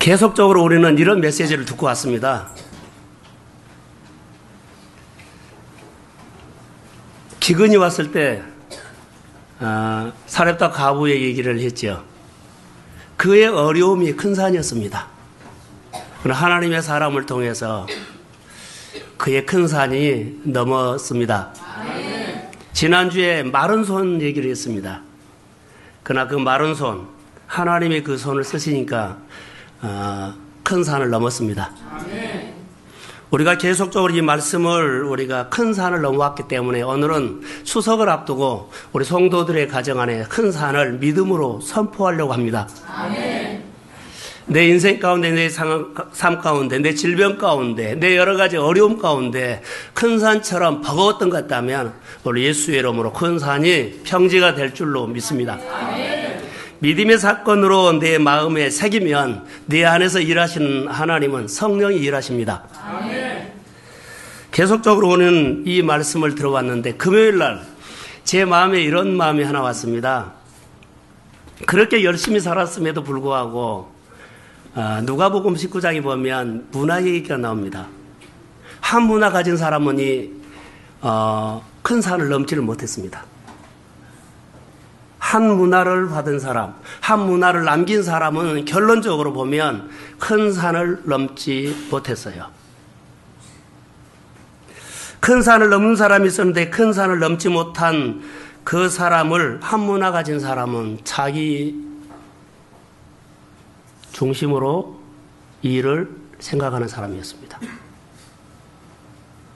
계속적으로 우리는 이런 메시지를 듣고 왔습니다. 기근이 왔을 때 사렙다 과부의 얘기를 했죠. 그의 어려움이 큰 산이었습니다. 그러나 하나님의 사람을 통해서 그의 큰 산이 넘었습니다. 지난주에 마른 손 얘기를 했습니다. 그러나 그 마른 손, 하나님의 그 손을 쓰시니까 큰 산을 넘었습니다. 우리가 계속적으로 이 말씀을 우리가 큰 산을 넘어왔기 때문에 오늘은 추석을 앞두고 우리 성도들의 가정 안에 큰 산을 믿음으로 선포하려고 합니다. 내 인생 가운데, 내 삶 가운데, 내 질병 가운데, 내 여러 가지 어려움 가운데 큰 산처럼 버거웠던 것 같다면 우리 예수의 이름으로 큰 산이 평지가 될 줄로 믿습니다. 믿음의 사건으로 내 마음에 새기면 내 안에서 일하시는 하나님은 성령이 일하십니다. 계속적으로 오는 이 말씀을 들어왔는데 금요일 날 제 마음에 이런 마음이 하나 왔습니다. 그렇게 열심히 살았음에도 불구하고 누가복음 19장에 보면 문화 얘기가 나옵니다. 한 문화 가진 사람은 큰 산을 넘지를 못했습니다. 한 문화를 받은 사람, 한 문화를 남긴 사람은 결론적으로 보면 큰 산을 넘지 못했어요. 큰 산을 넘는 사람이 있었는데 큰 산을 넘지 못한 그 사람을 한 문화 가진 사람은 자기 중심으로 이 일을 생각하는 사람이었습니다.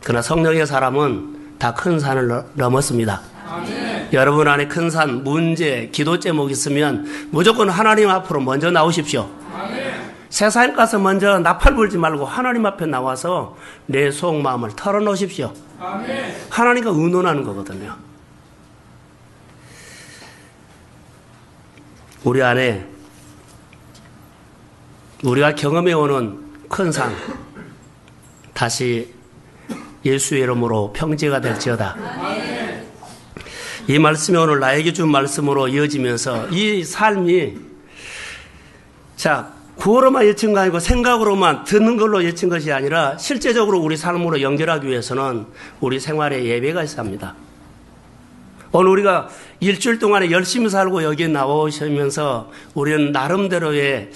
그러나 성령의 사람은 다 큰 산을 넘었습니다. 아멘. 여러분 안에 큰 산, 문제, 기도 제목 있으면 무조건 하나님 앞으로 먼저 나오십시오. 아멘. 세상에 가서 먼저 나팔 불지 말고 하나님 앞에 나와서 내 속마음을 털어놓으십시오. 아멘. 하나님과 의논하는 거거든요. 우리 안에 우리가 경험해오는 큰 산 다시 예수의 이름으로 평지가 될지어다. 이 말씀이 오늘 나에게 준 말씀으로 이어지면서 이 삶이 구호로만 예친 거 아니고 생각으로만 듣는 걸로 예친 것이 아니라 실제적으로 우리 삶으로 연결하기 위해서는 우리 생활에 예배가 있어야 합니다. 오늘 우리가 일주일 동안에 열심히 살고 여기에 나오시면서 우리는 나름대로의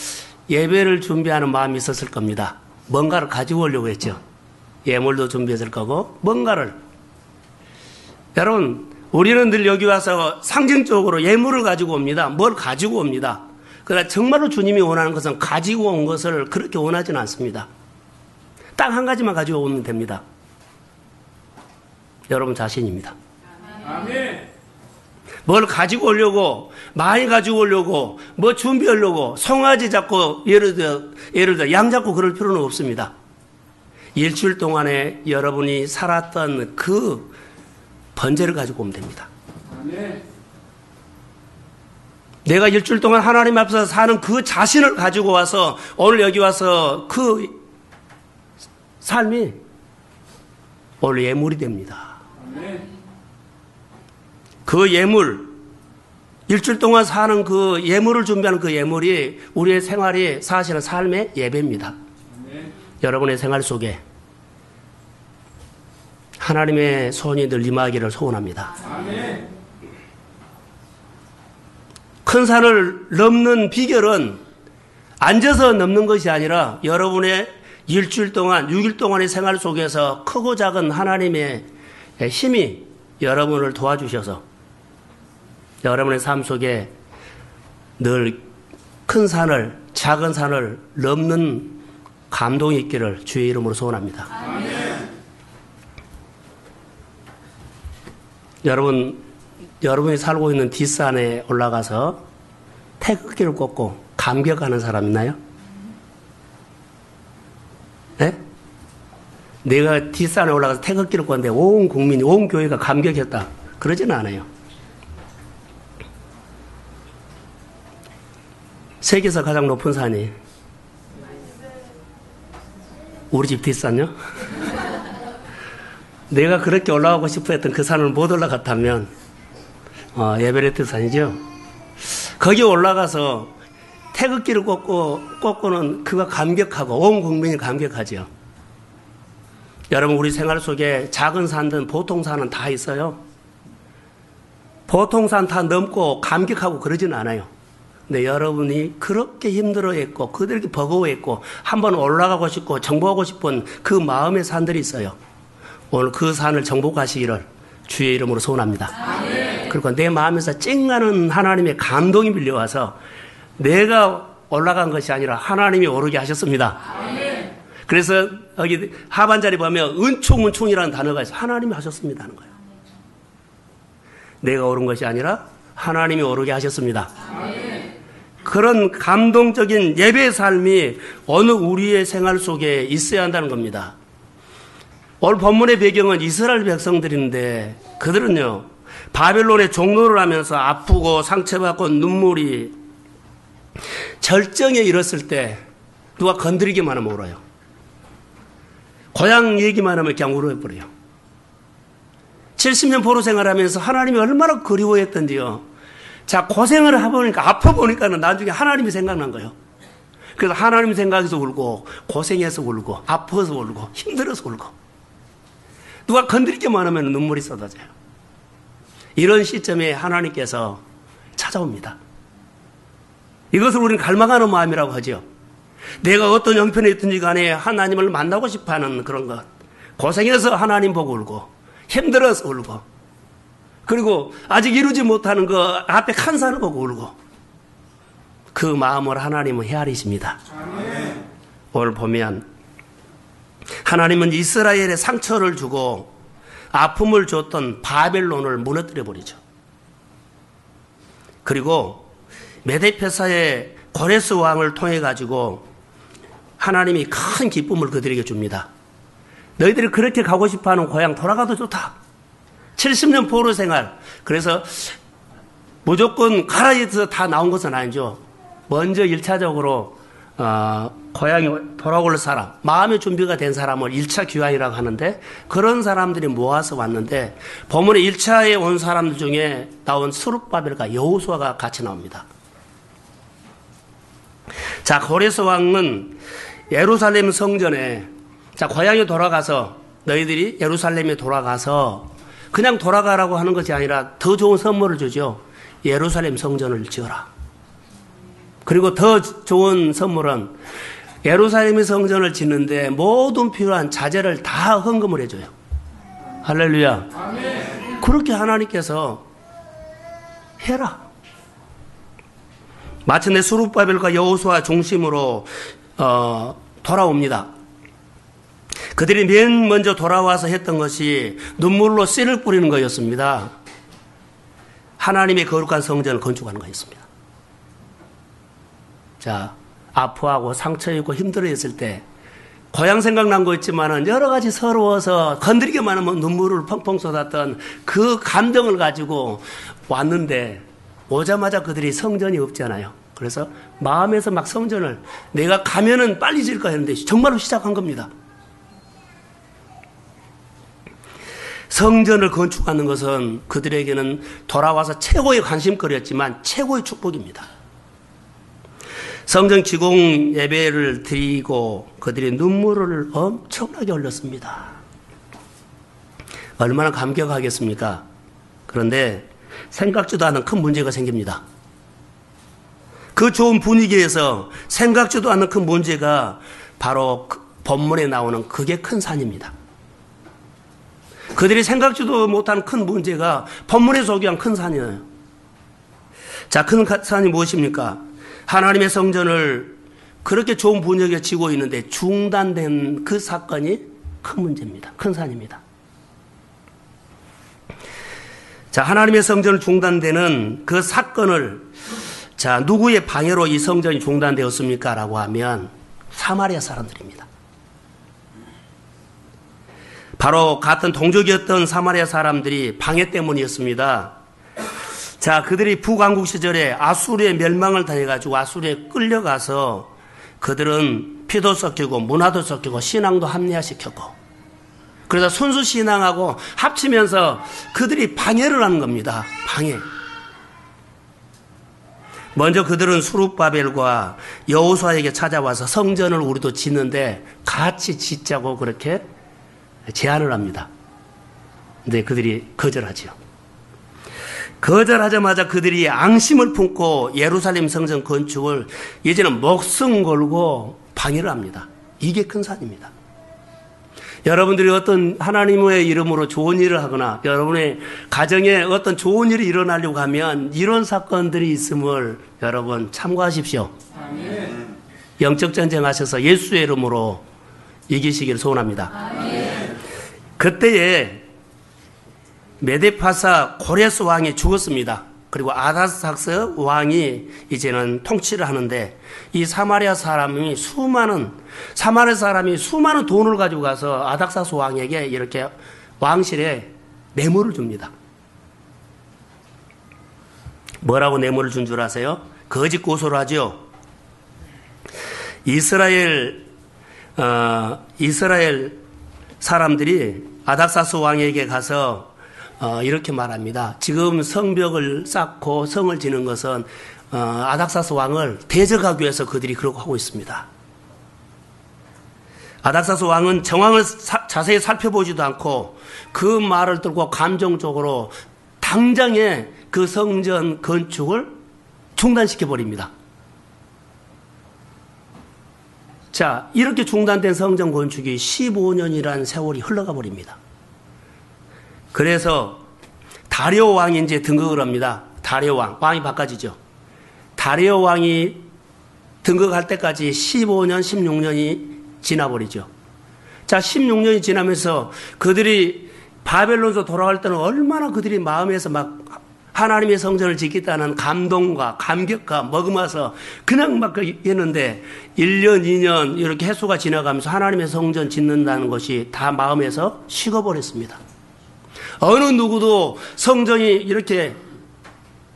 예배를 준비하는 마음이 있었을 겁니다. 뭔가를 가지고 오려고 했죠. 예물도 준비했을 거고 뭔가를. 여러분 우리는 늘 여기 와서 상징적으로 예물을 가지고 옵니다. 뭘 가지고 옵니다. 그러나 정말로 주님이 원하는 것은 가지고 온 것을 그렇게 원하지는 않습니다. 딱 한 가지만 가지고 오면 됩니다. 여러분 자신입니다. 아멘. 뭘 가지고 오려고, 많이 가지고 오려고, 뭐 준비하려고, 송아지 잡고, 예를 들어 양 잡고 그럴 필요는 없습니다. 일주일 동안에 여러분이 살았던 그 번제를 가지고 오면 됩니다. 아멘. 내가 일주일 동안 하나님 앞에서 사는 그 자신을 가지고 와서 오늘 여기 와서 그 삶이 오늘 예물이 됩니다. 아멘. 그 예물, 일주일 동안 사는 그 예물을 준비하는 그 예물이 우리의 생활이 사실은 삶의 예배입니다. 아멘. 여러분의 생활 속에 하나님의 손이 늘 임하기를 소원합니다. 아멘. 큰 산을 넘는 비결은 앉아서 넘는 것이 아니라 여러분의 일주일 동안, 6일 동안의 생활 속에서 크고 작은 하나님의 힘이 여러분을 도와주셔서 여러분의 삶 속에 늘 큰 산을, 작은 산을 넘는 감동이 있기를 주의 이름으로 소원합니다. 아멘. 여러분이 살고 있는 뒷산에 올라가서 태극기를 꽂고 감격하는 사람 있나요? 네? 내가 뒷산에 올라가서 태극기를 꽂는데 온 국민이, 온 교회가 감격했다. 그러지는 않아요. 세계에서 가장 높은 산이 우리 집 뒷산요? 내가 그렇게 올라가고 싶어 했던 그 산을 못 올라갔다면 에베레스트 산이죠. 거기 올라가서 태극기를 꽂고는 그가 감격하고 온 국민이 감격하죠. 여러분, 우리 생활 속에 작은 산든 보통 산은 다 있어요. 보통 산 다 넘고 감격하고 그러진 않아요. 근데 여러분이 그렇게 힘들어했고 그들에게 버거워했고 한번 올라가고 싶고 정복하고 싶은 그 마음의 산들이 있어요. 오늘 그 산을 정복하시기를 주의 이름으로 소원합니다. 아멘. 그리고 내 마음에서 찡하는 하나님의 감동이 밀려와서 내가 올라간 것이 아니라 하나님이 오르게 하셨습니다. 아멘. 그래서 여기 하반절에 보면 은총이라는 단어가 있어요. 하나님이 하셨습니다 하는 거예요. 내가 오른 것이 아니라 하나님이 오르게 하셨습니다. 아멘. 그런 감동적인 예배의 삶이 어느 우리의 생활 속에 있어야 한다는 겁니다. 오늘 본문의 배경은 이스라엘 백성들인데 그들은요, 바벨론의 종노를 하면서 아프고 상처받고 눈물이 절정에 이르렀을 때 누가 건드리기만 하면 울어요. 고향 얘기만 하면 그냥 울어버려요. 70년 포로 생활하면서 하나님이 얼마나 그리워했던지요. 자, 고생을 해보니까, 아파보니까는 나중에 하나님이 생각난 거예요. 그래서 하나님 생각해서 울고, 고생해서 울고, 아파서 울고, 힘들어서 울고. 누가 건드리기만 하면 눈물이 쏟아져요. 이런 시점에 하나님께서 찾아옵니다. 이것을 우리는 갈망하는 마음이라고 하죠. 내가 어떤 형편에 있든지 간에 하나님을 만나고 싶어 하는 그런 것. 고생해서 하나님 보고 울고, 힘들어서 울고, 그리고 아직 이루지 못하는 그 앞에 큰 산을 보고 울고, 그 마음을 하나님은 헤아리십니다. 아멘. 오늘 보면 하나님은 이스라엘에 상처를 주고 아픔을 줬던 바벨론을 무너뜨려 버리죠. 그리고 메데페사의 고레스 왕을 통해 가지고 하나님이 큰 기쁨을 그들에게 줍니다. 너희들이 그렇게 가고 싶어하는 고향 돌아가도 좋다. 70년 포로 생활. 그래서 무조건 가라 해서 다 나온 것은 아니죠. 먼저 1차적으로 고향에 돌아올 사람, 마음의 준비가 된 사람을 1차 귀환이라고 하는데, 그런 사람들이 모아서 왔는데 본문에 1차에 온 사람들 중에 나온 스룹바벨과 여호수아가 같이 나옵니다. 자, 고레스 왕은 예루살렘 성전에, 자, 고향에 돌아가서, 너희들이 예루살렘에 돌아가서 그냥 돌아가라고 하는 것이 아니라 더 좋은 선물을 주죠. 예루살렘 성전을 지어라. 그리고 더 좋은 선물은 예루살렘의 성전을 짓는데 모든 필요한 자재를 다 헌금을 해줘요. 할렐루야. 아멘. 그렇게 하나님께서 해라. 마침내 스룹바벨과 여호수아 중심으로 돌아옵니다. 그들이 맨 먼저 돌아와서 했던 것이 눈물로 씨를 뿌리는 거였습니다. 하나님의 거룩한 성전을 건축하는 거였습니다. 자, 아파하고 상처 입고 힘들어했을 때 고향 생각난 거 있지만은 여러 가지 서러워서 건드리기만 하면 눈물을 펑펑 쏟았던 그 감정을 가지고 왔는데, 오자마자 그들이 성전이 없잖아요. 그래서 마음에서 막 성전을 내가 가면은 빨리 질까 했는데 정말로 시작한 겁니다. 성전을 건축하는 것은 그들에게는 돌아와서 최고의 관심거리였지만 최고의 축복입니다. 성전 기공 예배를 드리고 그들이 눈물을 엄청나게 흘렸습니다. 얼마나 감격하겠습니까? 그런데 생각지도 않은 큰 문제가 생깁니다. 그 좋은 분위기에서 생각지도 않은 큰 문제가 바로 본문에 나오는 그게 큰 산입니다. 그들이 생각지도 못한 큰 문제가 본문에 소개한 큰 산이에요. 자, 큰 산이 무엇입니까? 하나님의 성전을 그렇게 좋은 분위기에 지고 있는데 중단된 그 사건이 큰 문제입니다. 큰 산입니다. 자, 하나님의 성전을 중단되는 그 사건을, 자, 누구의 방해로 이 성전이 중단되었습니까? 라고 하면 사마리아 사람들입니다. 바로 같은 동족이었던 사마리아 사람들이 방해 때문이었습니다. 자, 그들이 북왕국 시절에 아수르의 멸망을 당해가지고 아수르에 끌려가서 그들은 피도 섞이고 문화도 섞이고 신앙도 합리화시켰고, 그래서 순수 신앙하고 합치면서 그들이 방해를 하는 겁니다. 방해. 먼저 그들은 수룹바벨과 여호수아에게 찾아와서 성전을 우리도 짓는데 같이 짓자고 그렇게 제안을 합니다. 근데 그들이 거절하지요. 거절하자마자 그들이 앙심을 품고 예루살렘 성전 건축을 이제는 목숨 걸고 방해를 합니다. 이게 큰 산입니다. 여러분들이 어떤 하나님의 이름으로 좋은 일을 하거나 여러분의 가정에 어떤 좋은 일이 일어나려고 하면 이런 사건들이 있음을 여러분 참고하십시오. 아멘. 영적 전쟁하셔서 예수의 이름으로 이기시기를 소원합니다. 아멘. 그때에 메데파사 고레스 왕이 죽었습니다. 그리고 아닥사스 왕이 이제는 통치를 하는데 이 사마리아 사람이 수많은 돈을 가지고 가서 아닥사스 왕에게 이렇게 왕실에 뇌물을 줍니다. 뭐라고 뇌물을 준 줄 아세요? 거짓 고소를 하죠. 이스라엘 사람들이 아닥사스 왕에게 가서 이렇게 말합니다. 지금 성벽을 쌓고 성을 지는 것은 아닥사스 왕을 대적하기 위해서 그들이 그렇게 하고 있습니다. 아닥사스 왕은 정황을 자세히 살펴보지도 않고 그 말을 들고 감정적으로 당장에 그 성전 건축을 중단시켜 버립니다. 자, 이렇게 중단된 성전 건축이 15년이라는 세월이 흘러가 버립니다. 그래서 다리오 왕이 이제 등극을 합니다. 다리오 왕이 바꿔지죠. 다리오 왕이 등극할 때까지 15년, 16년이 지나버리죠. 자, 16년이 지나면서 그들이 바벨론에서 돌아갈 때는 얼마나 그들이 마음에서 막 하나님의 성전을 짓겠다는 감동과 감격과 머금어서 그냥 막 했는데 1년, 2년 이렇게 횟수가 지나가면서 하나님의 성전 짓는다는 것이 다 마음에서 식어버렸습니다. 어느 누구도 성전이 이렇게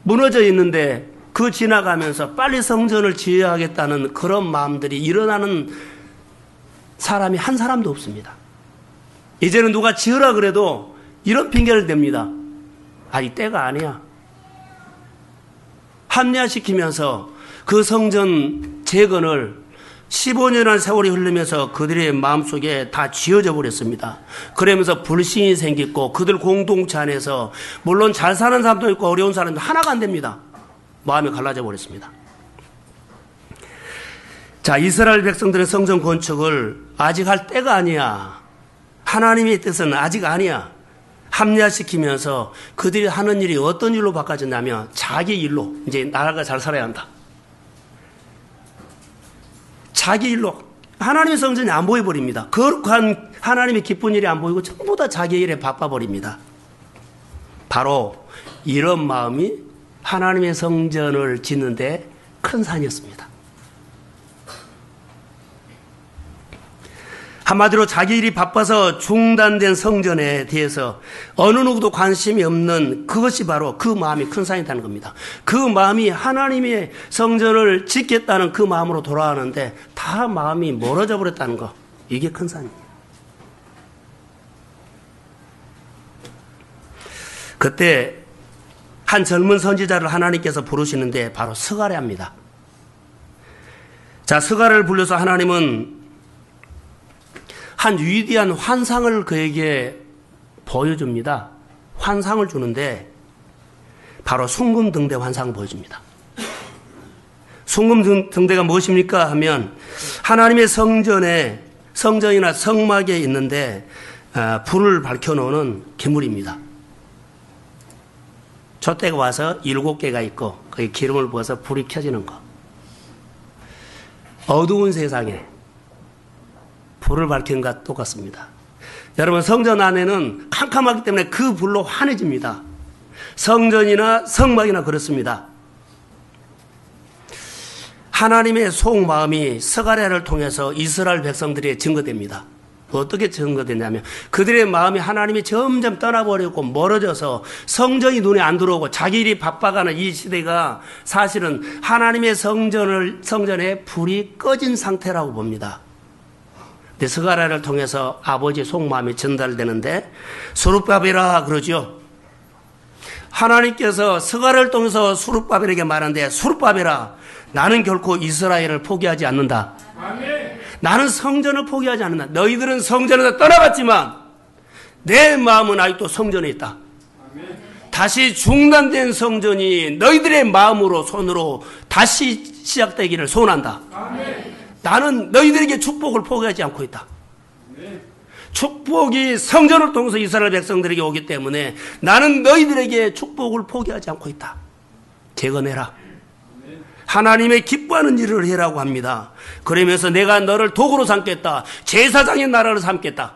무너져 있는데 그 지나가면서 빨리 성전을 지어야겠다는 그런 마음들이 일어나는 사람이 한 사람도 없습니다. 이제는 누가 지으라 그래도 이런 핑계를 댑니다. 아니, 때가 아니야. 합리화시키면서 그 성전 재건을 15년의 세월이 흐르면서 그들의 마음속에 다 쥐어져 버렸습니다. 그러면서 불신이 생겼고 그들 공동체 안에서 물론 잘 사는 사람도 있고 어려운 사람도 하나가 안 됩니다. 마음이 갈라져 버렸습니다. 자, 이스라엘 백성들의 성전 건축을 아직 할 때가 아니야. 하나님의 뜻은 아직 아니야. 합리화시키면서 그들이 하는 일이 어떤 일로 바꿔졌냐면 자기 일로, 이제 나라가 잘 살아야 한다. 자기 일로 하나님의 성전이 안 보여버립니다. 거룩한 하나님의 기쁜 일이 안 보이고 전부 다 자기 일에 바빠버립니다. 바로 이런 마음이 하나님의 성전을 짓는데 큰 산이었습니다. 한마디로 자기 일이 바빠서 중단된 성전에 대해서 어느 누구도 관심이 없는 그것이 바로 그 마음이 큰 산이라는 겁니다. 그 마음이 하나님의 성전을 짓겠다는 그 마음으로 돌아가는데 다 마음이 멀어져 버렸다는 거. 이게 큰 산이에요. 그때 한 젊은 선지자를 하나님께서 부르시는데 바로 스가랴입니다. 자, 스가랴를 불러서 하나님은 한 위대한 환상을 그에게 보여줍니다. 환상을 주는데 바로 숭금등대 환상을 보여줍니다. 숭금등대가 무엇입니까 하면 하나님의 성전이나 성막에 있는데 불을 밝혀놓는 기물입니다. 촛대가 와서 7개가 있고 거기 기름을 부어서 불이 켜지는 거. 어두운 세상에 불을 밝힌 것과 똑같습니다. 여러분, 성전 안에는 캄캄하기 때문에 그 불로 환해집니다. 성전이나 성막이나 그렇습니다. 하나님의 속마음이 스가랴를 통해서 이스라엘 백성들에게 증거됩니다. 어떻게 증거됐냐면 그들의 마음이 하나님이 점점 떠나버리고 멀어져서 성전이 눈에 안 들어오고 자기 일이 바빠가는 이 시대가 사실은 하나님의 성전에 불이 꺼진 상태라고 봅니다. 근데 스가랴를 통해서 아버지의 속마음이 전달되는데 수룹바벨아 그러죠. 하나님께서 스가랴를 통해서 수룹바벨에게 말하는데, 수룹바벨아, 나는 결코 이스라엘을 포기하지 않는다. 아멘. 나는 성전을 포기하지 않는다. 너희들은 성전에서 떠나갔지만 내 마음은 아직도 성전에 있다. 아멘. 다시 중단된 성전이 너희들의 마음으로 손으로 다시 시작되기를 소원한다. 아멘. 나는 너희들에게 축복을 포기하지 않고 있다. 아멘. 축복이 성전을 통해서 이스라엘 백성들에게 오기 때문에 나는 너희들에게 축복을 포기하지 않고 있다. 재건해라. 하나님의 기뻐하는 일을 해라고 합니다. 그러면서 내가 너를 도구로 삼겠다. 제사장의 나라를 삼겠다.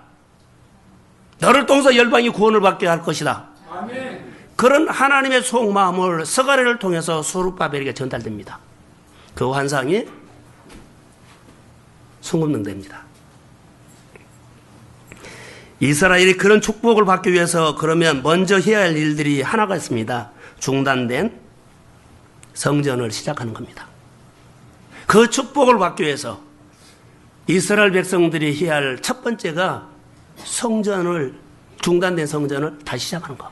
너를 통해서 열방이 구원을 받게 할 것이다. 아멘. 그런 하나님의 속마음을 스가랴를 통해서 스룹바벨에게 전달됩니다. 그 환상이 순금능대입니다. 이스라엘이 그런 축복을 받기 위해서 그러면 먼저 해야 할 일들이 하나가 있습니다. 중단된 성전을 시작하는 겁니다. 그 축복을 받기 위해서 이스라엘 백성들이 해야 할 첫 번째가 중단된 성전을 다시 시작하는 것.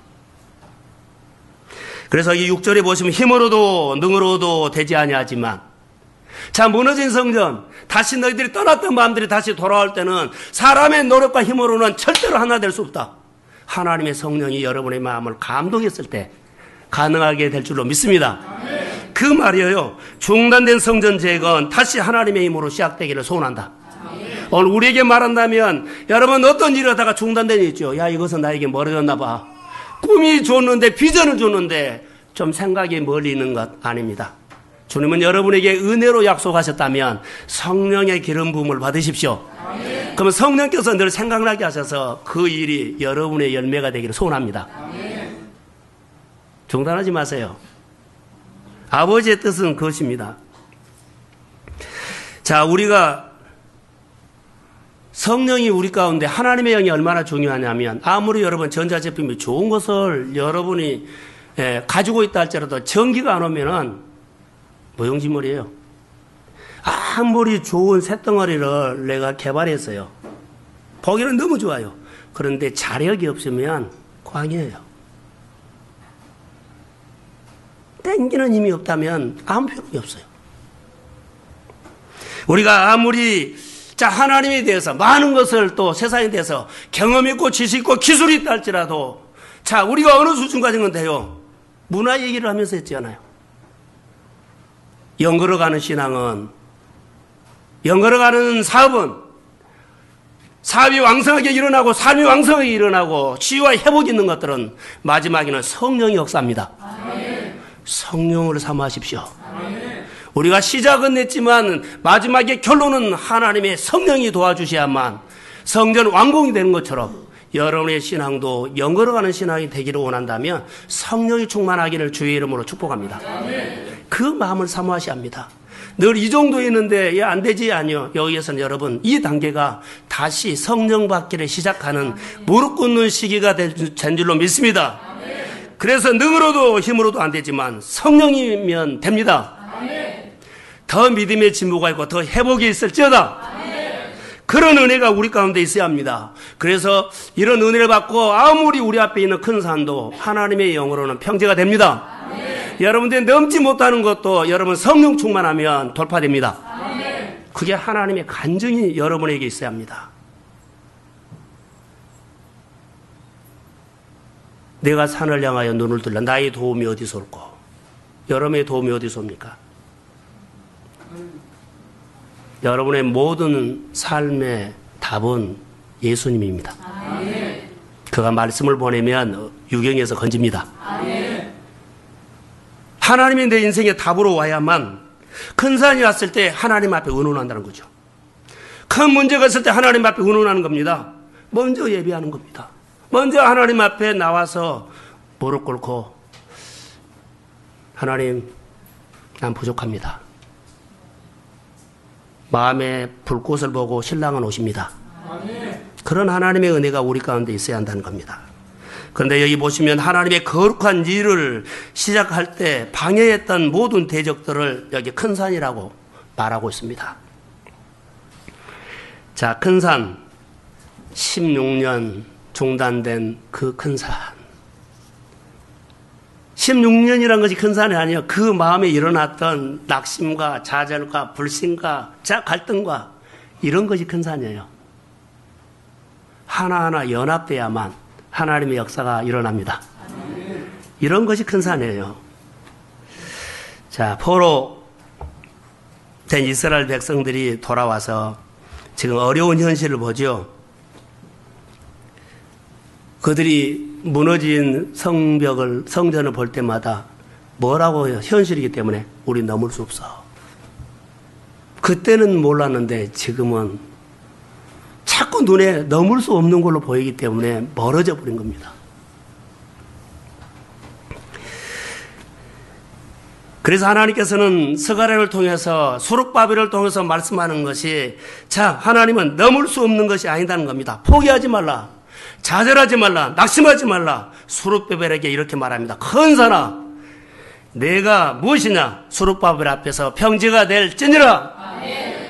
그래서 이 6절에 보시면 힘으로도 능으로도 되지 아니하지만, 자, 무너진 성전, 다시 너희들이 떠났던 마음들이 다시 돌아올 때는 사람의 노력과 힘으로는 절대로 하나 될 수 없다. 하나님의 성령이 여러분의 마음을 감동했을 때 가능하게 될 줄로 믿습니다. 아멘. 그 말이에요. 중단된 성전 재건 다시 하나님의 힘으로 시작되기를 소원한다. 아멘. 오늘 우리에게 말한다면, 여러분 어떤 일을 하다가 중단된 일 있죠. 야, 이것은 나에게 멀어졌나 봐. 꿈이 줬는데, 비전을 줬는데 좀 생각이 멀리 있는 것 아닙니다. 주님은 여러분에게 은혜로 약속하셨다면 성령의 기름 부음을 받으십시오. 아멘. 그러면 성령께서 늘 생각나게 하셔서 그 일이 여러분의 열매가 되기를 소원합니다. 아멘. 중단하지 마세요. 아버지의 뜻은 그것입니다. 자, 우리가 성령이 우리 가운데, 하나님의 영이 얼마나 중요하냐면, 아무리 여러분 전자제품이 좋은 것을 여러분이 가지고 있다 할지라도 전기가 안 오면은 무용지물이에요. 아무리 좋은 쇳덩어리를 내가 개발했어요. 보기는 너무 좋아요. 그런데 자력이 없으면 광이에요. 땡기는 힘이 없다면 아무 필요가 없어요. 우리가 아무리 하나님에 대해서 많은 것을 또 세상에 대해서 경험 있고 지식 있고 기술이 있다 할지라도, 우리가 어느 수준까지는 돼요? 문화 얘기를 하면서 했잖아요. 연걸어가는 신앙은, 연걸어가는 사업은 사업이 왕성하게 일어나고 삶이 왕성하게 일어나고 치유와 회복이 있는 것들은 마지막에는 성령의 역사입니다. 아멘. 성령을 사모하십시오. 아멘. 우리가 시작은 냈지만 마지막에 결론은 하나님의 성령이 도와주셔야만 성전 완공이 되는 것처럼 여러분의 신앙도 연걸어가는 신앙이 되기를 원한다면 성령이 충만하기를 주의 이름으로 축복합니다. 아멘. 그 마음을 사모하셔야 합니다. 늘 이 정도 있는데 안 되지 아니요. 여기에서는 여러분 이 단계가 다시 성령 받기를 시작하는 무릎 꿇는 시기가 된 줄로 믿습니다. 그래서 능으로도 힘으로도 안 되지만 성령이면 됩니다. 더 믿음의 진보가 있고 더 회복이 있을지어다. 그런 은혜가 우리 가운데 있어야 합니다. 그래서 이런 은혜를 받고 아무리 우리 앞에 있는 큰 산도 하나님의 영으로는 평지가 됩니다. 여러분들이 넘지 못하는 것도 여러분 성령 충만하면 돌파됩니다. 그게 하나님의 간증이 여러분에게 있어야 합니다. 내가 산을 향하여 눈을 들라. 나의 도움이 어디서 올고? 여러분의 도움이 어디서 옵니까? 여러분의 모든 삶의 답은 예수님입니다. 그가 말씀을 보내면 유경에서 건집니다. 하나님이 내 인생의 답으로 와야만 큰 산이 왔을 때 하나님 앞에 의논한다는 거죠. 큰 문제가 있을 때 하나님 앞에 의논하는 겁니다. 먼저 예배하는 겁니다. 먼저 하나님 앞에 나와서 무릎 꿇고 하나님, 난 부족합니다. 마음의 불꽃을 보고 신랑은 오십니다. 그런 하나님의 은혜가 우리 가운데 있어야 한다는 겁니다. 그런데 여기 보시면 하나님의 거룩한 일을 시작할 때 방해했던 모든 대적들을 여기 큰 산이라고 말하고 있습니다. 자, 큰 산, 16년 중단된 그 큰 산. 16년이라는 것이 큰 산이 아니에요. 그 마음에 일어났던 낙심과 좌절과 불신과 갈등과 이런 것이 큰 산이에요. 하나하나 연합돼야만 하나님의 역사가 일어납니다. 이런 것이 큰 산이에요. 자, 포로 된 이스라엘 백성들이 돌아와서 지금 어려운 현실을 보죠. 그들이 무너진 성전을 볼 때마다 뭐라고 해요? 현실이기 때문에 우리 넘을 수 없어. 그때는 몰랐는데 지금은 자꾸 눈에 넘을 수 없는 걸로 보이기 때문에 멀어져 버린 겁니다. 그래서 하나님께서는 스가랴를 통해서 수룹바벨을 통해서 말씀하는 것이 자, 하나님은 넘을 수 없는 것이 아니다는 겁니다. 포기하지 말라. 좌절하지 말라. 낙심하지 말라. 수룹바벨에게 이렇게 말합니다. 큰 산아, 내가 무엇이냐? 수룹바벨 앞에서 평지가 될지니라.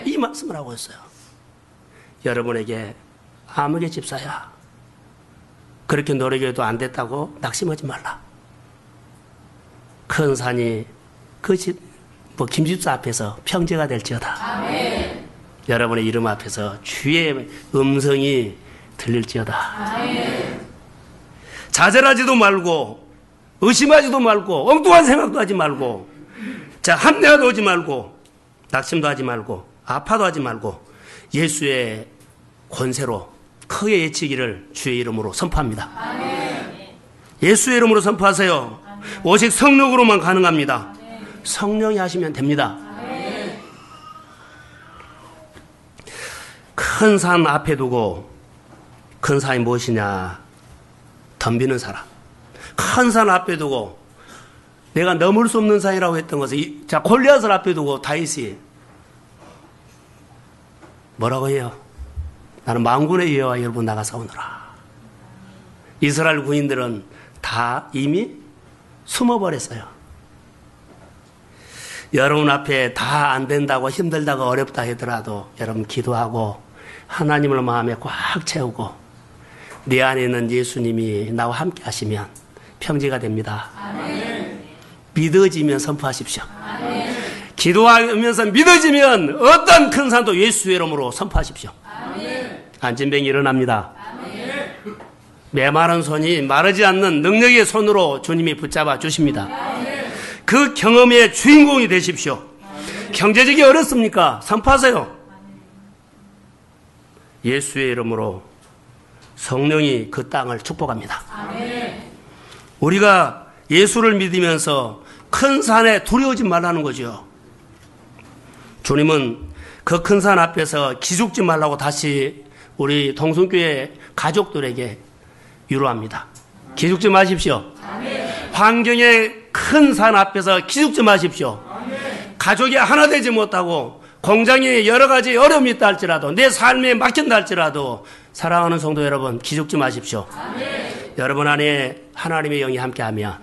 이 말씀을 하고 있어요. 여러분에게 아무개 집사야, 그렇게 노력해도 안 됐다고 낙심하지 말라. 큰 산이 그 집, 김집사 앞에서 평지가 될지어다. 아멘. 여러분의 이름 앞에서 주의 음성이 들릴지어다. 아멘. 좌절하지도 말고, 의심하지도 말고, 엉뚱한 생각도 하지 말고, 자, 합리화도 하지 말고, 낙심도 하지 말고, 아파도 하지 말고, 예수의 권세로 크게 외치기를 주의 이름으로 선포합니다. 아멘. 예수의 이름으로 선포하세요. 아멘. 오직 성령으로만 가능합니다. 아멘. 성령이 하시면 됩니다. 아멘. 큰 산 앞에 두고, 큰 산이 무엇이냐? 덤비는 사람. 큰 산 앞에 두고 내가 넘을 수 없는 산이라고 했던 것은, 자, 골리앗을 앞에 두고 다윗이 뭐라고 해요? 나는 만군의 여호와 여러분 나가 싸우노라. 이스라엘 군인들은 다 이미 숨어버렸어요. 여러분 앞에 다 안 된다고, 힘들다고, 어렵다 하더라도 여러분 기도하고 하나님을 마음에 꽉 채우고 내 안에 있는 예수님이 나와 함께 하시면 평지가 됩니다. 아멘. 믿어지면 선포하십시오. 아멘. 기도하면서 믿어지면 어떤 큰 산도 예수의 이름으로 선포하십시오. 아멘. 안진병이 일어납니다. 아멘. 메마른 손이 마르지 않는 능력의 손으로 주님이 붙잡아 주십니다. 아멘. 그 경험의 주인공이 되십시오. 아멘. 경제적이 어렵습니까? 선포하세요. 예수의 이름으로 성령이 그 땅을 축복합니다. 아멘. 우리가 예수를 믿으면서 큰 산에 두려워하지 말라는 거죠. 주님은 그 큰 산 앞에서 기죽지 말라고 다시 우리 동성교회 가족들에게 유로합니다. 기죽지 마십시오. 아멘. 환경의 큰 산 앞에서 기죽지 마십시오. 아멘. 가족이 하나 되지 못하고 공장에 여러 가지 어려움이 있다 할지라도, 내 삶에 막힌다 할지라도 사랑하는 성도 여러분, 기죽지 마십시오. 아멘. 여러분 안에 하나님의 영이 함께하면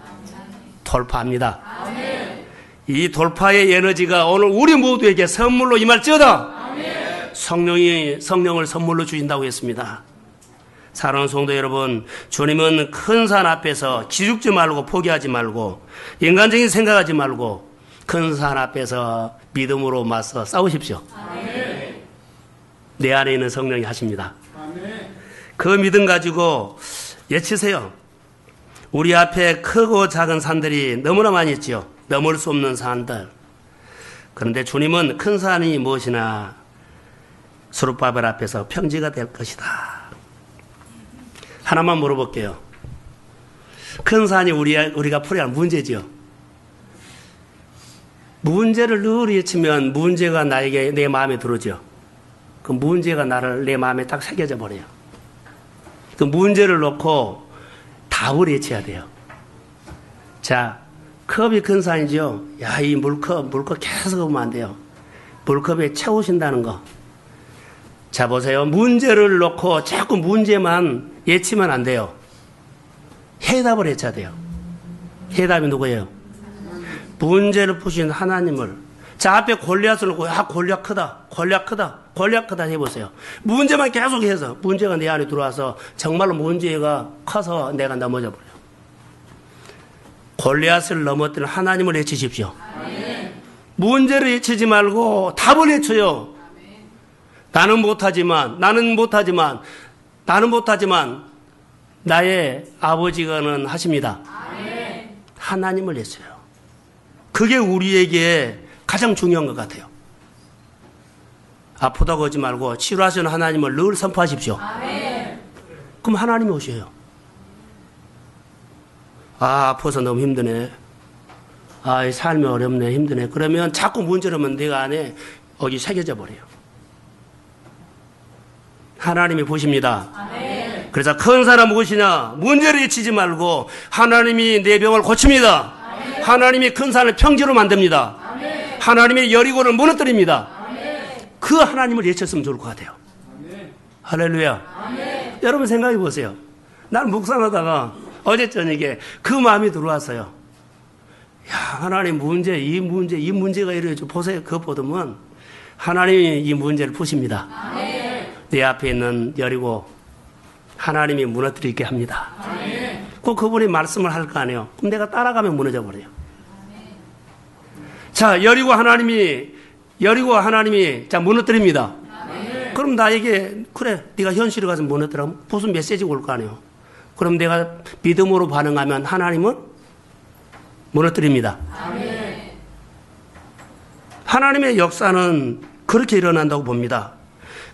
돌파합니다. 아멘. 이 돌파의 에너지가 오늘 우리 모두에게 선물로 임할지어다. 아멘. 성령을 선물로 주신다고 했습니다. 사랑하는 성도 여러분, 주님은 큰 산 앞에서 기죽지 말고 포기하지 말고 인간적인 생각하지 말고 큰 산 앞에서 믿음으로 맞서 싸우십시오. 아멘. 내 안에 있는 성령이 하십니다. 아멘. 그 믿음 가지고 외치세요. 우리 앞에 크고 작은 산들이 너무나 많이 있죠. 넘을 수 없는 산들. 그런데 주님은 큰 산이 무엇이나 수룹바벨 앞에서 평지가 될 것이다. 하나만 물어볼게요. 큰 산이 우리가 풀어야 할 문제죠. 문제를 늘 외치면 문제가 나에게 내 마음에 들어오죠. 그 문제가 내 마음에 딱 새겨져 버려요. 그 문제를 놓고 답을 외쳐야 돼요. 자, 컵이 큰 산이죠. 야, 이 물컵 계속 오면 안 돼요. 물컵에 채우신다는 거. 자, 보세요. 문제를 놓고 자꾸 문제만 외치면 안 돼요. 해답을 외쳐야 돼요. 해답이 누구예요? 문제를 푸신 하나님을. 자, 앞에 골리앗을 놓고, 야, 골리앗 크다 해보세요. 문제만 계속해서 문제가 내 안에 들어와서 정말로 문제가 커서 내가 넘어져 버려요. 골리앗을 넘어뜨린 하나님을 외치십시오. 문제를 외치지 말고 답을 외쳐요. 나는 못하지만 나의 아버지가는 하십니다. 하나님을 외쳐요. 그게 우리에게 가장 중요한 것 같아요. 아프다고 하지 말고 치료하시는 하나님을 늘 선포하십시오. 그럼 하나님이 오셔요. 아파서 너무 힘드네. 이 삶이 어렵네, 힘드네. 그러면 자꾸 문제를 하면 내가 안에 여기 새겨져 버려요. 하나님이 보십니다. 그래서 큰 사람 무엇이냐? 문제를 외치지 말고 하나님이 내 병을 고칩니다. 하나님이 큰 산을 평지로 만듭니다. 하나님이 여리고를 무너뜨립니다. 그 하나님을 외쳤으면 좋을 것 같아요. 할렐루야. 여러분 생각해 보세요. 나는 묵상하다가 어제 저녁에 그 마음이 들어왔어요. 야, 하나님 이 문제가 이래요. 보세요. 그거 보면 하나님이 이 문제를 푸십니다. 내 앞에 있는 여리고 하나님이 무너뜨리게 합니다. 꼭 그분이 말씀을 할 거 아니에요. 그럼 내가 따라가면 무너져 버려요. 자, 여리고 하나님이 자 무너뜨립니다. 그럼 나에게 그래 네가 현실에 가서 무너뜨려 무슨 메시지가 올 거 아니에요. 그럼 내가 믿음으로 반응하면 하나님은 무너뜨립니다. 하나님의 역사는 그렇게 일어난다고 봅니다.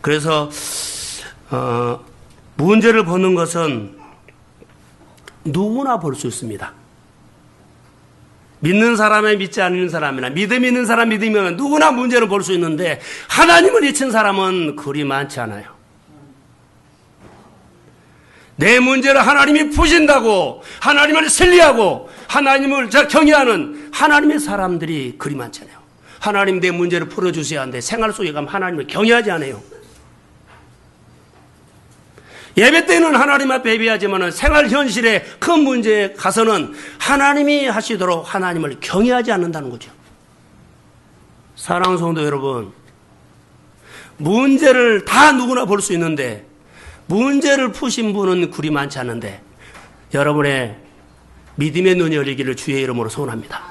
그래서 문제를 보는 것은 누구나 볼 수 있습니다. 믿는 사람이 믿지 않는 사람이나 믿음 있는 사람 믿으면 누구나 문제를 볼 수 있는데 하나님을 잊힌 사람은 그리 많지 않아요. 내 문제를 하나님이 푸신다고 하나님을 신뢰하고 하나님을 경외하는 하나님의 사람들이 그리 많지 않아요. 하나님 내 문제를 풀어주셔야 하는데 생활 속에 가면 하나님을 경외하지 않아요. 예배 때는 하나님 앞에 예배하지만 생활 현실의 큰 문제에 가서는 하나님이 하시도록 하나님을 경외하지 않는다는 거죠. 사랑하는 성도 여러분, 문제를 다 누구나 볼 수 있는데 문제를 푸신 분은 그리 많지 않은데 여러분의 믿음의 눈이 열리기를 주의 이름으로 소원합니다.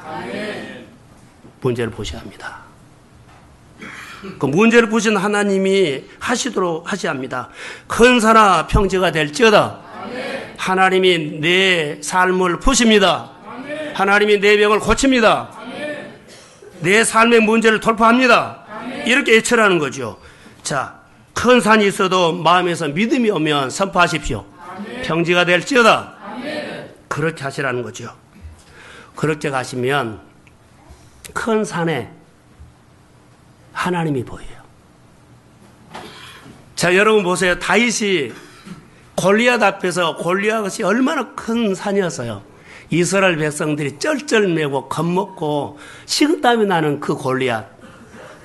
문제를 보셔야 합니다. 그 문제를 푸신 하나님이 하시도록 하셔야 합니다. 큰 산아 평지가 될지어다. 하나님이 내 삶을 푸십니다. 하나님이 내 병을 고칩니다. 내 삶의 문제를 돌파합니다. 이렇게 외치라는 거죠. 자, 큰 산이 있어도 마음에서 믿음이 오면 선포하십시오. 평지가 될지어다. 그렇게 하시라는 거죠. 그렇게 가시면 큰 산에 하나님이 보여요. 자, 여러분 보세요. 다윗이 골리앗 앞에서 골리앗이 얼마나 큰 산이었어요. 이스라엘 백성들이 쩔쩔매고 겁먹고 식은땀이 나는 그 골리앗.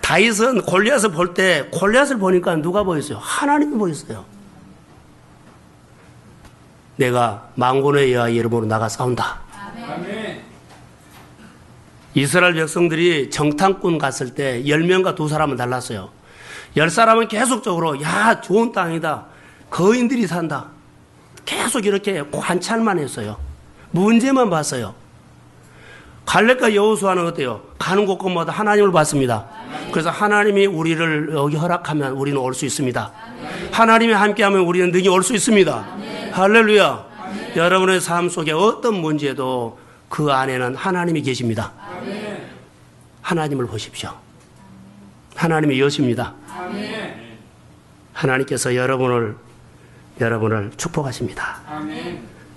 다윗은 골리앗을 볼 때 골리앗을 보니까 누가 보였어요? 하나님이 보였어요. 내가 만군의 여호와 이름으로 나가 싸운다. 아멘. 이스라엘 백성들이 정탐꾼 갔을 때 10명과 2사람은 달랐어요. 10사람은 계속적으로 야 좋은 땅이다. 거인들이 산다. 계속 이렇게 관찰만 했어요. 문제만 봤어요. 갈렙과 여호수아는 어때요? 가는 곳곳마다 하나님을 봤습니다. 그래서 하나님이 우리를 여기 허락하면 우리는 올 수 있습니다. 하나님이 함께하면 우리는 능히 올 수 있습니다. 할렐루야. 여러분의 삶 속에 어떤 문제도 그 안에는 하나님이 계십니다. 하나님을 보십시오. 하나님이 여십니다. 하나님께서 여러분을 축복하십니다.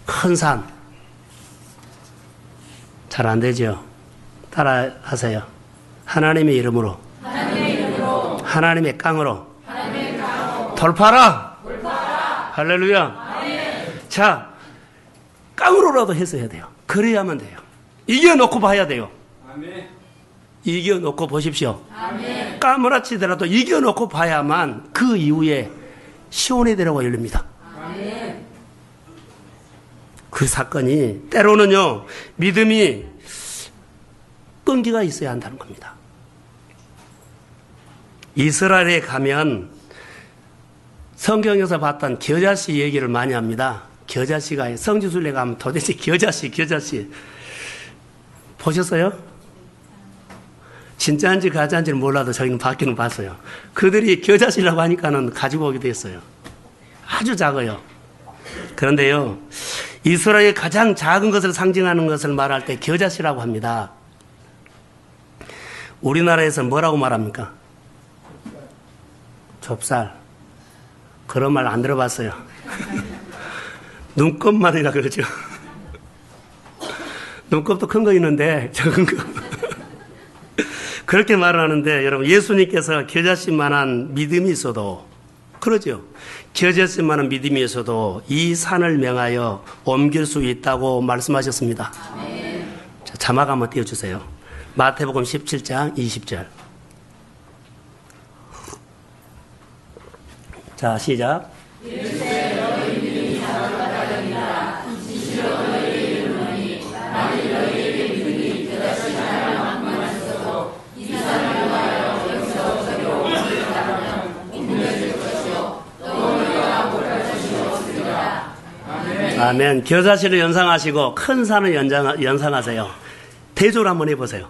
큰 산. 잘 안 되죠? 따라 하세요. 하나님의 이름으로. 하나님의 깡으로. 돌파라. 할렐루야. 자, 깡으로라도 해서 해야 돼요. 그래야만 돼요. 이겨놓고 봐야 돼요. 이겨놓고 보십시오. 까무라치더라도 이겨놓고 봐야만 그 이후에 시온의 대로가 열립니다. 그 사건이 때로는요 믿음이 끈기가 있어야 한다는 겁니다. 이스라엘에 가면 성경에서 봤던 겨자씨 얘기를 많이 합니다. 겨자씨가 성지순례 가면 도대체 겨자씨 보셨어요? 진짜인지 가짜인지는 몰라도 저희는 밖에는 봤어요. 그들이 겨자씨라고 하니까는 가지고 오기도 했어요. 아주 작아요. 그런데요, 이스라엘의 가장 작은 것을 상징하는 것을 말할 때 겨자씨라고 합니다. 우리나라에서는 뭐라고 말합니까? 좁쌀. 그런 말 안 들어봤어요. 눈곱만이라 그러죠. 눈곱도 큰 거 있는데 적은 거. 그렇게 말을 하는데 여러분, 예수님께서 겨자씨만한 믿음이 있어도, 그러죠. 겨자씨만한 믿음이 있어도 이 산을 명하여 옮길 수 있다고 말씀하셨습니다. 자, 자막 한번 띄워주세요. 마태복음 17장 20절. 자, 시작. 아멘. 겨자씨를 연상하시고 큰 산을 연상하세요. 대조를 한번 해보세요.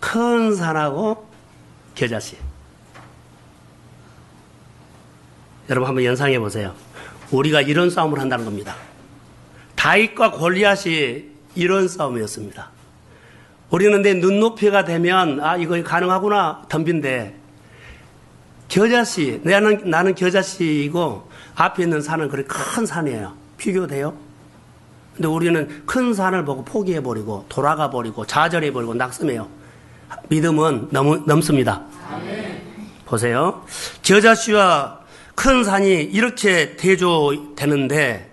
큰 산하고 겨자씨. 여러분 한번 연상해 보세요. 우리가 이런 싸움을 한다는 겁니다. 다윗과 골리앗이 이런 싸움이었습니다. 우리는 내 눈높이가 되면 이거 가능하구나 덤빈데, 겨자씨, 나는 겨자씨이고 앞에 있는 산은 그렇게 큰 산이에요. 비교돼요? 근데 우리는 큰 산을 보고 포기해버리고 돌아가버리고 좌절해버리고 낙심해요. 믿음은 넘습니다. 아멘. 보세요. 겨자씨와 큰 산이 이렇게 대조되는데,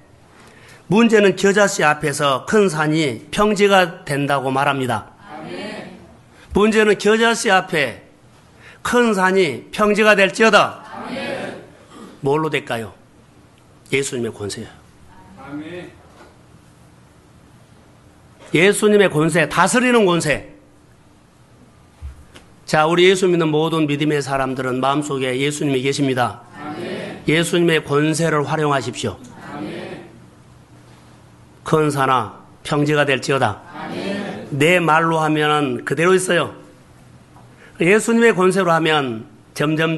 문제는 겨자씨 앞에서 큰 산이 평지가 된다고 말합니다. 아멘. 문제는 겨자씨 앞에 큰 산이 평지가 될지어다. 아멘. 뭘로 될까요? 예수님의 권세예요. 아멘. 예수님의 권세, 다스리는 권세. 자, 우리 예수 믿는 모든 믿음의 사람들은 마음속에 예수님이 계십니다. 아멘. 예수님의 권세를 활용하십시오. 아멘. 큰 산아 평지가 될지어다. 아멘. 내 말로 하면 그대로 있어요. 예수님의 권세로 하면 점점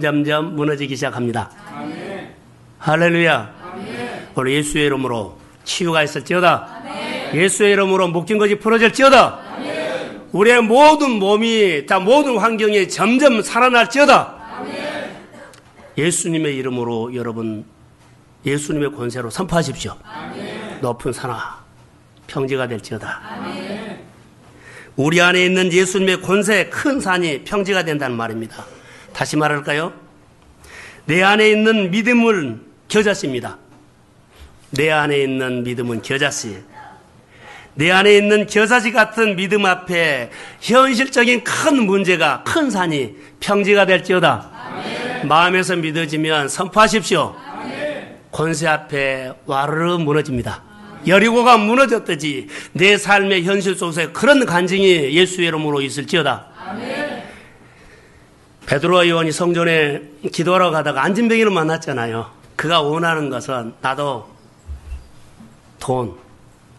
무너지기 시작합니다. 아멘. 할렐루야. 아멘. 우리 예수의 이름으로 치유가 있을지어다. 아멘. 예수의 이름으로 묶인 것이 풀어질지어다. 아멘. 우리의 모든 몸이, 모든 환경이 점점 살아날지어다. 아멘. 예수님의 이름으로 여러분, 예수님의 권세로 선포하십시오. 아멘. 높은 산아 평지가 될지어다. 아멘. 우리 안에 있는 예수님의 권세, 큰 산이 평지가 된다는 말입니다. 다시 말할까요? 내 안에 있는 믿음은 겨자씨입니다. 내 안에 있는 믿음은 겨자씨. 내 안에 있는 겨자씨 같은 믿음 앞에 현실적인 큰 문제가, 큰 산이 평지가 될지어다. 아멘. 마음에서 믿어지면 선포하십시오. 아멘. 권세 앞에 와르르 무너집니다. 여리고가 무너졌듯이 내 삶의 현실 속에 그런 간증이 예수의 이름으로 있을지어다. 아멘. 베드로와 요한이 성전에 기도하러 가다가 안진뱅이를 만났잖아요. 그가 원하는 것은 나도 돈,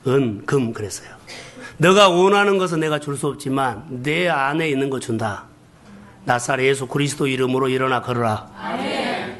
은, 금 그랬어요. 너가 원하는 것은 내가 줄 수 없지만 내 안에 있는 거 준다. 나사렛 예수 그리스도 이름으로 일어나 걸어라. 아멘.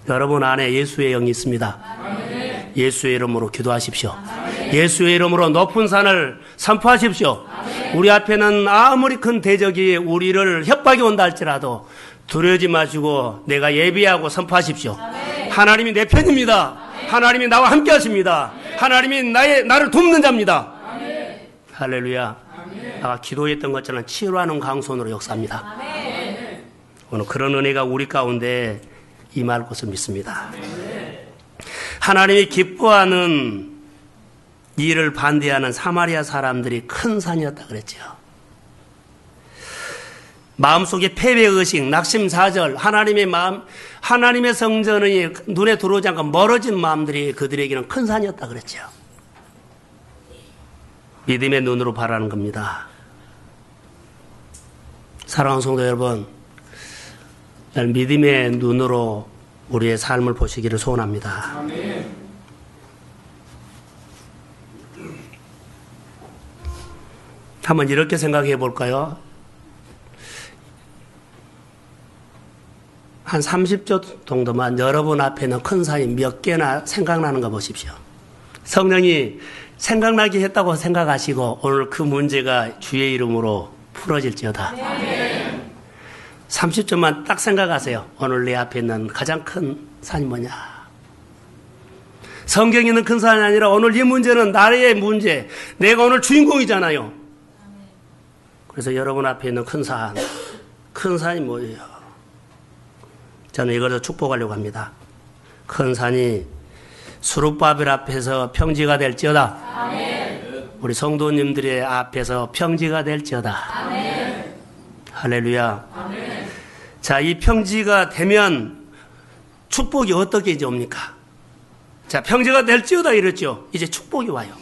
여러분 안에 예수의 영이 있습니다. 아멘. 예수의 이름으로 기도하십시오. 아멘. 예수의 이름으로 높은 산을 선포하십시오. 아멘. 우리 앞에는 아무리 큰 대적이 우리를 협박이 온다 할지라도 두려워하지 마시고 내가 예비하고 선포하십시오. 아멘. 하나님이 내 편입니다. 아멘. 하나님이 나와 함께 하십니다. 아멘. 하나님이 나를 돕는 자입니다. 아멘. 할렐루야. 아멘. 내가 기도했던 것처럼 치유하는 강손으로 역사합니다. 아멘. 오늘 그런 은혜가 우리 가운데 임할 것을 믿습니다. 아멘. 하나님이 기뻐하는 일을 반대하는 사마리아 사람들이 큰 산이었다 그랬죠. 마음속에 패배의식, 낙심사절, 하나님의 마음, 하나님의 성전이 눈에 들어오지 않고 멀어진 마음들이 그들에게는 큰 산이었다 그랬죠. 믿음의 눈으로 바라는 겁니다. 사랑하는 성도 여러분, 믿음의 눈으로 우리의 삶을 보시기를 소원합니다. 아멘. 한번 이렇게 생각해 볼까요? 한 30초 정도만 여러분 앞에 있는 큰 산이 몇 개나 생각나는 거 보십시오. 성령이 생각나게 했다고 생각하시고 오늘 그 문제가 주의 이름으로 풀어질지어다. 네. 30초만 딱 생각하세요. 오늘 내 앞에 있는 가장 큰 산이 뭐냐. 성경에 있는 큰 산이 아니라 오늘 이 문제는 나의 문제. 내가 오늘 주인공이잖아요. 그래서 여러분 앞에 있는 큰 산이 뭐예요? 저는 이걸 축복하려고 합니다. 큰 산이 수룹바벨 앞에서 평지가 될지어다. 아멘. 우리 성도님들의 앞에서 평지가 될지어다. 아멘. 할렐루야. 아멘. 자, 이 평지가 되면 축복이 어떻게 이제 옵니까? 자, 평지가 될지어다 이랬죠. 이제 축복이 와요.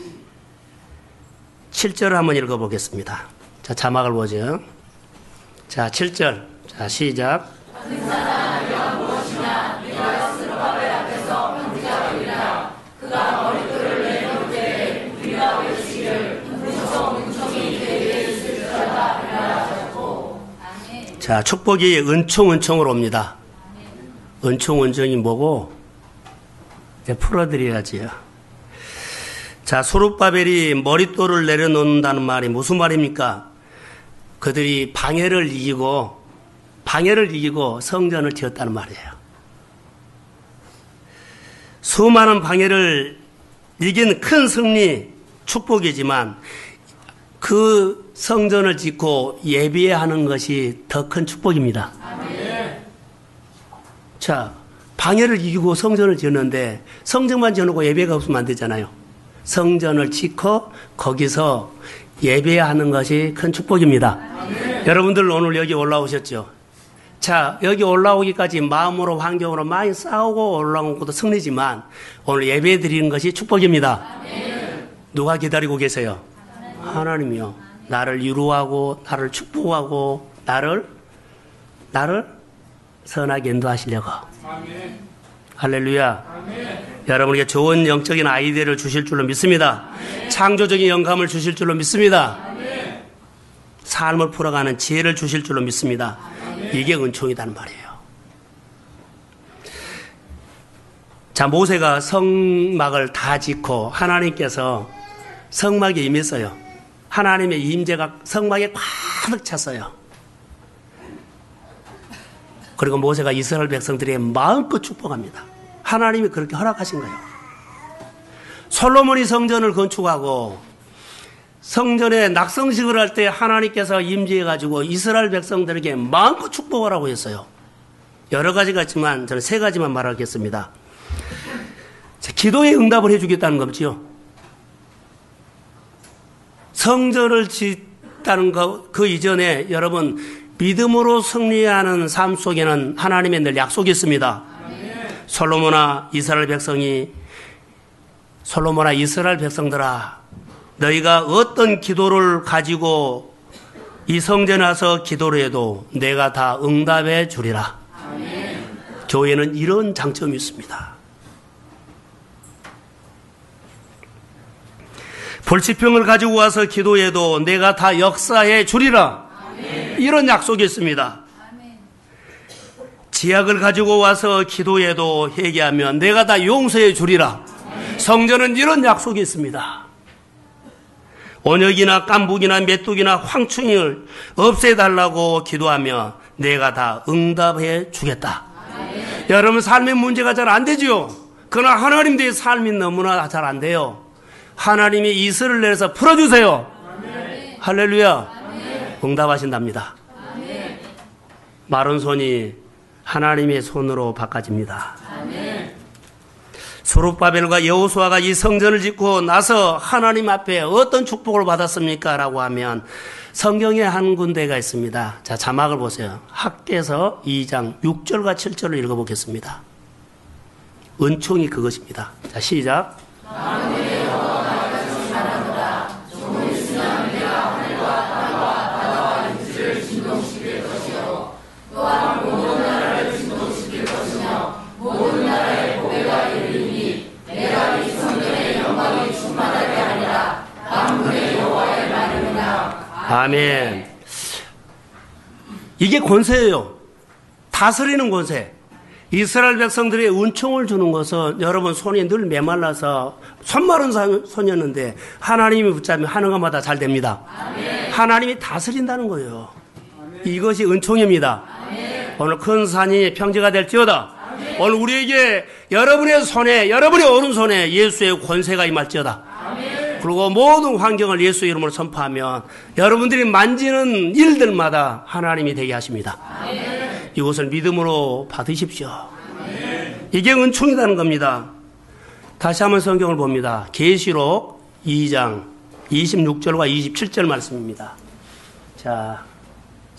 7절을 한번 읽어보겠습니다. 자, 자막을 보죠. 자, 7절. 자, 시작. 자, 축복이 은총으로 옵니다. 은총이 뭐고? 이제 풀어드려야지요. 자, 소룹바벨이 머릿돌을 내려놓는다는 말이 무슨 말입니까? 그들이 방해를 이기고 성전을 지었다는 말이에요. 수많은 방해를 이긴 큰 승리, 축복이지만 그 성전을 짓고 예배하는 것이 더 큰 축복입니다. 자, 방해를 이기고 성전을 지었는데 성전만 지어놓고 예배가 없으면 안 되잖아요. 성전을 짓고 거기서 예배하는 것이 큰 축복입니다. 여러분들 오늘 여기 올라오셨죠? 자, 여기 올라오기까지 마음으로 환경으로 많이 싸우고 올라온 것도 승리지만 오늘 예배 드리는 것이 축복입니다. 누가 기다리고 계세요? 하나님이요. 나를 위로하고 나를 축복하고 나를 선하게 인도하시려고. 아멘. 할렐루야. 아멘. 여러분에게 좋은 영적인 아이디어를 주실 줄로 믿습니다. 아멘. 창조적인 영감을 주실 줄로 믿습니다. 아멘. 삶을 풀어가는 지혜를 주실 줄로 믿습니다. 아멘. 이게 은총이라는 말이에요. 자, 모세가 성막을 다 짓고 하나님께서 성막에 임했어요. 하나님의 임재가 성막에 가득 찼어요. 그리고 모세가 이스라엘 백성들에게 마음껏 축복합니다. 하나님이 그렇게 허락하신 거예요. 솔로몬이 성전을 건축하고 성전에 낙성식을 할 때 하나님께서 임재해가지고 이스라엘 백성들에게 마음껏 축복하라고 했어요. 여러 가지가 있지만 저는 세 가지만 말하겠습니다. 자, 기도에 응답을 해주겠다는 거죠. 성전을 짓다는 것, 그 이전에 여러분 믿음으로 승리하는 삶 속에는 하나님의 늘 약속이 있습니다. 솔로몬아 이스라엘 백성들아, 너희가 어떤 기도를 가지고 이 성전에 와서 기도를 해도 내가 다 응답해 주리라. 교회는 이런 장점이 있습니다. 불치병을 가지고 와서 기도해도 내가 다 역사해 주리라. 이런 약속이 있습니다. 지약을 가지고 와서 기도해도 회개하면 내가 다 용서해 주리라. 성전은 이런 약속이 있습니다. 온역이나 깐북이나 메뚜기나 황충이를 없애달라고 기도하며 내가 다 응답해 주겠다. 여러분 삶의 문제가 잘 안 되죠. 그러나 하나님의 삶이 너무나 잘 안 돼요. 하나님이 이슬을 내려서 풀어주세요. 아멘. 할렐루야. 아멘. 응답하신답니다. 아멘. 마른 손이 하나님의 손으로 바꿔집니다. 아멘. 소룹바벨과 여호수아가 이 성전을 짓고 나서 하나님 앞에 어떤 축복을 받았습니까? 라고 하면 성경에 한 군데가 있습니다. 자, 자막을 보세요. 학개서 2장 6절과 7절을 읽어보겠습니다. 은총이 그것입니다. 자, 시작. 아멘. 이게 권세예요. 다스리는 권세. 이스라엘 백성들의 은총을 주는 것은 여러분 손이 늘 메말라서 손마른 손이었는데 하나님이 붙잡으면 하는 것마다 잘 됩니다. 아멘. 하나님이 다스린다는 거예요. 아멘. 이것이 은총입니다. 아멘. 오늘 큰 산이 평지가 될지어다. 아멘. 오늘 우리에게 여러분의 손에, 여러분의 오른손에 예수의 권세가 임할지어다. 아멘. 그리고 모든 환경을 예수 이름으로 선포하면 여러분들이 만지는 일들마다 하나님이 되게 하십니다. 아멘. 이것을 믿음으로 받으십시오. 아멘. 이게 은총이라는 겁니다. 다시 한번 성경을 봅니다. 계시록 2장 26절과 27절 말씀입니다. 자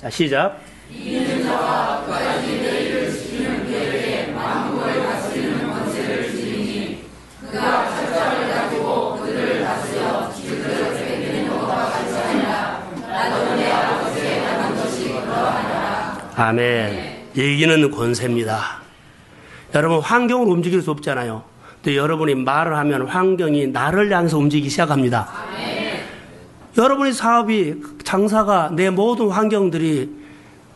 시작. 이는 자와 그까지 너희를 지키는 계획에 만국을 다스리는 권세를 주리니 그가 철자를 가지고 그들을 다스려 그들을 세계는 것과 같이 하니라. 나도 내 아버지의 하는 것이 그러하니라. 아멘. 얘기는 권세입니다. 여러분 환경을 움직일 수 없잖아요. 근데 여러분이 말을 하면 환경이 나를 향해서 움직이기 시작합니다. 아멘. 여러분의 사업이, 장사가, 내 모든 환경들이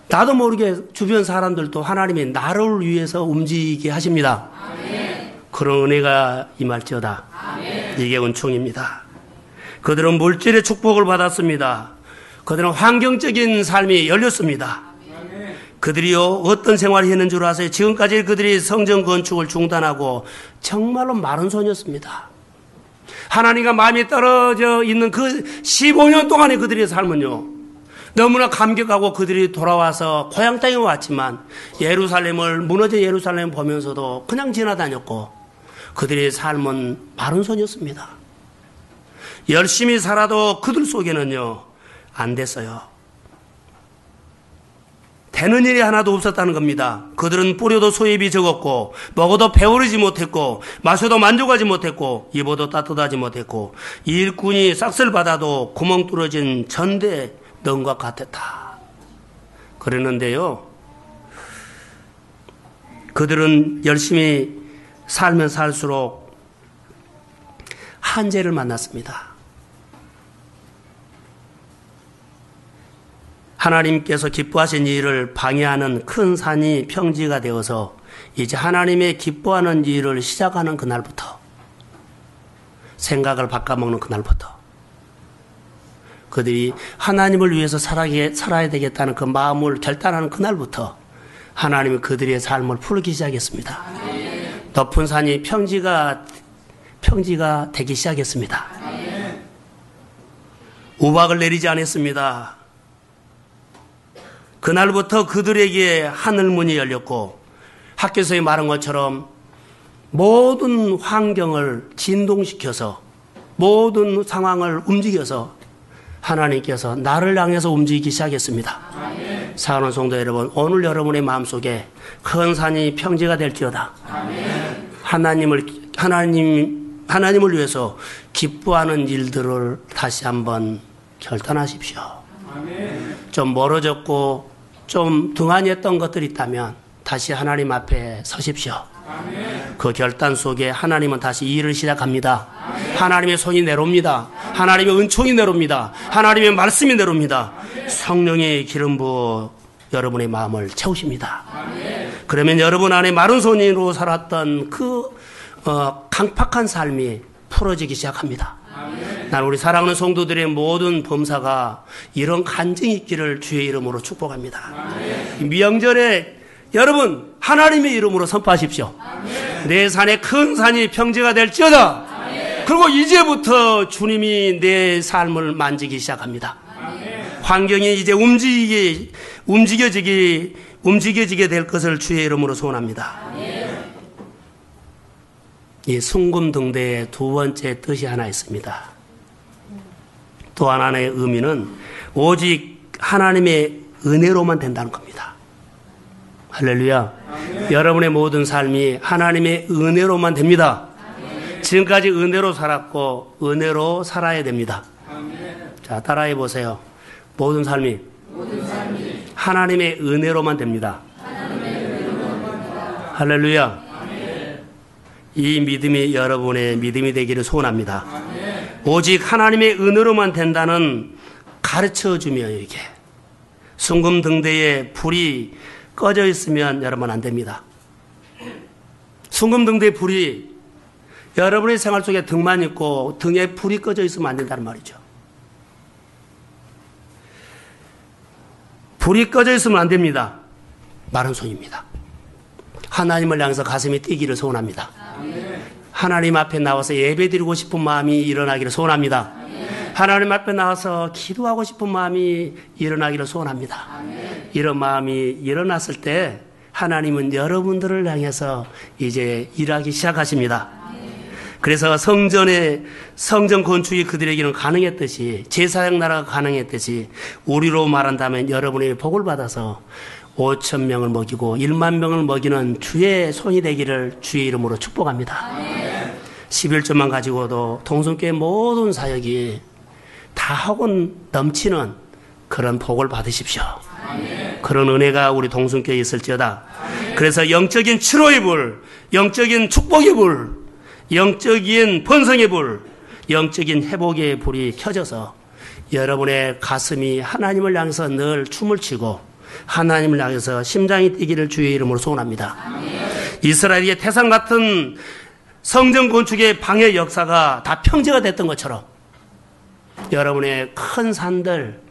나도 모르게 주변 사람들도 하나님이 나를 위해서 움직이게 하십니다. 아멘. 그런 은혜가 임할지어다. 아멘. 이게 은총입니다. 그들은 물질의 축복을 받았습니다. 그들은 환경적인 삶이 열렸습니다. 그들이요 어떤 생활을 했는 줄 아세요? 지금까지 그들이 성전 건축을 중단하고 정말로 마른 손이었습니다. 하나님과 마음이 떨어져 있는 그 15년 동안의 그들의 삶은요 너무나 감격하고 그들이 돌아와서 고향 땅에 왔지만 예루살렘을, 무너진 예루살렘을 보면서도 그냥 지나다녔고 그들의 삶은 마른 손이었습니다. 열심히 살아도 그들 속에는요 안 됐어요. 되는 일이 하나도 없었다는 겁니다. 그들은 뿌려도 소입이 적었고 먹어도 배부르지 못했고 마셔도 만족하지 못했고 입어도 따뜻하지 못했고 일꾼이 싹쓸 받아도 구멍 뚫어진 전대 넌과 같았다. 그랬는데요 그들은 열심히 살면 살수록 한계를 만났습니다. 하나님께서 기뻐하신 일을 방해하는 큰 산이 평지가 되어서 이제 하나님의 기뻐하는 일을 시작하는 그날부터, 생각을 바꿔먹는 그날부터 그들이 하나님을 위해서 살아야 되겠다는 그 마음을 결단하는 그날부터 하나님이 그들의 삶을 풀기 시작했습니다. 아멘. 높은 산이 평지가 되기 시작했습니다. 아멘. 우박을 내리지 않았습니다. 그날부터 그들에게 하늘문이 열렸고 학교에서 말한 것처럼 모든 환경을 진동시켜서 모든 상황을 움직여서 하나님께서 나를 향해서 움직이기 시작했습니다. 아멘. 사랑하는 성도 여러분, 오늘 여러분의 마음속에 큰 산이 평지가 될지어다. 아멘. 하나님을 위해서 기뻐하는 일들을 다시 한번 결단하십시오. 아멘. 좀 멀어졌고 좀 등한히 했던 것들이 있다면 다시 하나님 앞에 서십시오. 아멘. 그 결단 속에 하나님은 다시 일을 시작합니다. 아멘. 하나님의 손이 내려옵니다. 하나님의 은총이 내려옵니다. 하나님의 말씀이 내려옵니다. 아멘. 성령의 기름 부어 여러분의 마음을 채우십니다. 아멘. 그러면 여러분 안에 마른 손으로 살았던 그 강팍한 삶이 풀어지기 시작합니다. 난 우리 사랑하는 성도들의 모든 범사가 이런 간증이 있기를 주의 이름으로 축복합니다. 아멘. 명절에 여러분 하나님의 이름으로 선포하십시오. 아멘. 내 산에 큰 산이 평지가 될지어다. 아멘. 그리고 이제부터 주님이 내 삶을 만지기 시작합니다. 아멘. 환경이 이제 움직여지게 될 것을 주의 이름으로 소원합니다. 아멘. 이 순금등대의 두 번째 뜻이 하나 있습니다. 또 하나의 의미는 오직 하나님의 은혜로만 된다는 겁니다. 할렐루야. 아멘. 여러분의 모든 삶이 하나님의 은혜로만 됩니다. 아멘. 지금까지 은혜로 살았고 은혜로 살아야 됩니다. 아멘. 자, 따라해 보세요. 모든 삶이 하나님의 은혜로만 됩니다. 할렐루야. 아멘. 이 믿음이 여러분의 믿음이 되기를 소원합니다. 아멘. 오직 하나님의 은혜로만 된다는 가르쳐 주며 이게 순금등대에 불이 꺼져 있으면 여러분 안 됩니다. 순금등대에 불이 여러분의 생활 속에 등만 있고 등에 불이 꺼져 있으면 안 된다는 말이죠. 불이 꺼져 있으면 안 됩니다. 마른 손입니다. 하나님을 향해서 가슴이 뛰기를 소원합니다. 하나님 앞에 나와서 예배드리고 싶은 마음이 일어나기를 소원합니다. 하나님 앞에 나와서 기도하고 싶은 마음이 일어나기를 소원합니다. 이런 마음이 일어났을 때 하나님은 여러분들을 향해서 이제 일하기 시작하십니다. 그래서 성전 건축이 그들에게는 가능했듯이 제사장 나라가 가능했듯이 우리로 말한다면 여러분이 복을 받아서 5,000명을 먹이고 1만 명을 먹이는 주의 손이 되기를 주의 이름으로 축복합니다. 11조만 가지고도 동성교회 모든 사역이 다 학원 넘치는 그런 복을 받으십시오. 그런 은혜가 우리 동성교회에 있을지어다. 그래서 영적인 치료의 불, 영적인 축복의 불, 영적인 번성의 불, 영적인 회복의 불이 켜져서 여러분의 가슴이 하나님을 향해서 늘 춤을 추고 하나님을 향해서 심장이 뛰기를 주의 이름으로 소원합니다. 이스라엘의 태산 같은 성전 건축의 방해 역사가 다 평지가 됐던 것처럼 여러분의 큰 산들,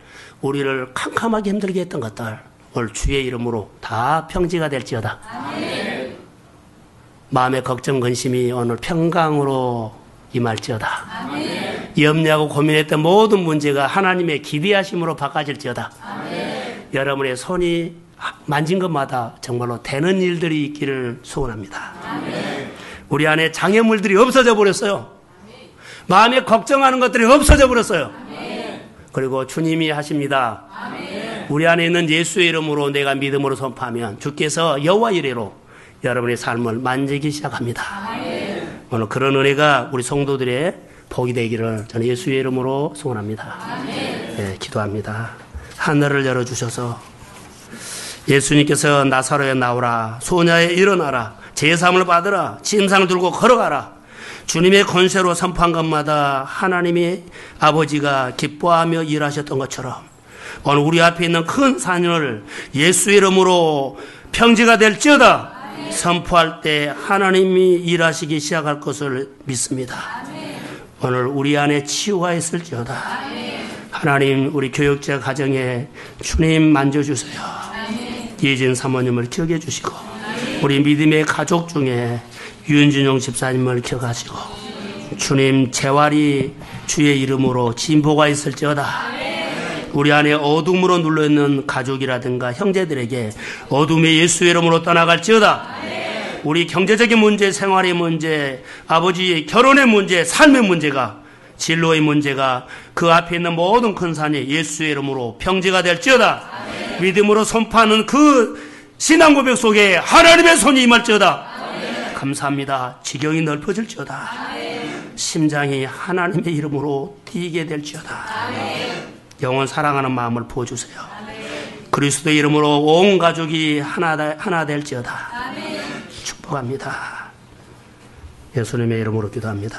우리를 캄캄하게 힘들게 했던 것들 오늘 주의 이름으로 다 평지가 될지어다. 마음의 걱정 근심이 오늘 평강으로 임할지어다. 염려하고 고민했던 모든 문제가 하나님의 기대하심으로 바꿔질지어다. 여러분의 손이 만진 것마다 정말로 되는 일들이 있기를 소원합니다. 우리 안에 장애물들이 없어져 버렸어요. 마음에 걱정하는 것들이 없어져 버렸어요. 그리고 주님이 하십니다. 우리 안에 있는 예수의 이름으로 내가 믿음으로 선포하면 주께서 여호와 이레로 여러분의 삶을 만지기 시작합니다. 오늘 그런 은혜가 우리 성도들의 복이 되기를 저는 예수의 이름으로 소원합니다. 네, 기도합니다. 하늘을 열어주셔서 예수님께서 나사로에 나오라, 소녀에 일어나라, 제사함을 받으라, 침상을 들고 걸어가라. 주님의 권세로 선포한 것마다 하나님의 아버지가 기뻐하며 일하셨던 것처럼 오늘 우리 앞에 있는 큰 산을 예수의 이름으로 평지가 될지어다. 선포할 때 하나님이 일하시기 시작할 것을 믿습니다. 오늘 우리 안에 치유가 있을지어다. 하나님 우리 교육자 가정에 주님 만져주세요. 예진 사모님을 기억해 주시고 우리 믿음의 가족 중에 윤준용 집사님을 기억하시고 주님 재활이 주의 이름으로 진보가 있을지어다. 우리 안에 어둠으로 눌러있는 가족이라든가 형제들에게 어둠의 예수의 이름으로 떠나갈지어다. 우리 경제적인 문제, 생활의 문제, 아버지의 결혼의 문제, 삶의 문제가 진로의 문제가 그 앞에 있는 모든 큰 산이 예수의 이름으로 평지가 될지어다. 믿음으로 선포하는 그 신앙 고백 속에 하나님의 손이 임할지어다. 감사합니다. 지경이 넓어질지어다. 심장이 하나님의 이름으로 뛰게 될지어다. 영원 사랑하는 마음을 부어주세요. 그리스도의 이름으로 온 가족이 하나 될지어다. 축복합니다. 예수님의 이름으로 기도합니다.